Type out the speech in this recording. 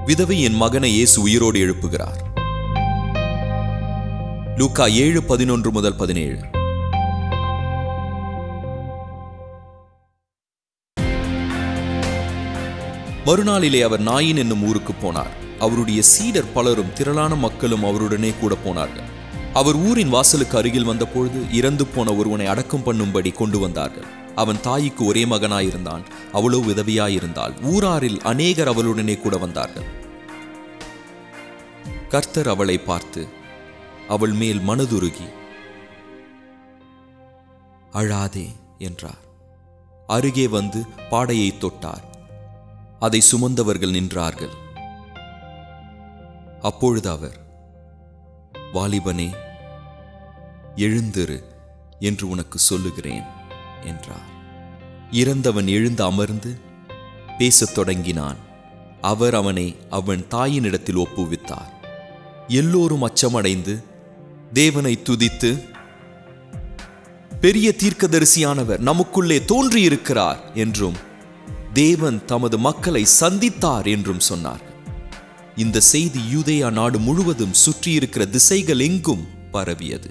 விதவை என் மகனை இயேசு உயிரோடு எழுப்புகிறார். லூக்கா 7:11-17. மறுநாளிலே அவர் நாயின் என்னும் ஊருக்கு போனார். அவருடைய சீடர் பலரும் திரளான மக்களும் அவருடனே கூட போனார்கள். அவர் ஊரின் வாசலுக்கு அருகில் வந்தபொழுது இறந்து போன ஒருவனை அடக்கம் பண்ணும்படி கொண்டு வந்தார்கள். அவன் தாய்க்கு ஒரே மகனாயிருந்தான். அவளோ விதவியாயிருந்தாள். ஊராரில் அநேகர் அவளுடனே கூட வந்தார்கள். கர்த்தர் அவளை பார்த்து அவள் மேல் மனதுருகி, அழாதே என்றார். அருகே வந்து பாடையை தொட்டார். அதை சுமந்தவர்கள் நின்றார்கள். அப்பொழுது அவர், வாலிபனே, எழுந்திரு என்று உனக்கு சொல்லுகிறேன் என்றார். இறந்தவன் எழுந்து அமர்ந்து பேசத் தொடங்கினான். அவர் அவனை அவன் தாயினிடத்தில் ஒப்புவித்தார். எல்லோரும் அச்சமடைந்து தேவனை துதித்து, பெரிய தீர்க்கதரிசியானவர் நமக்குள்ளே தோன்றியிருக்கிறார் என்றும் தேவன் தமது மக்களை சந்தித்தார் என்றும் சொன்னார்கள். இந்த செய்தி யூதேயா நாடு முழுவதும் சுற்றியிருக்கிற திசைகள் எங்கும் பரவியது.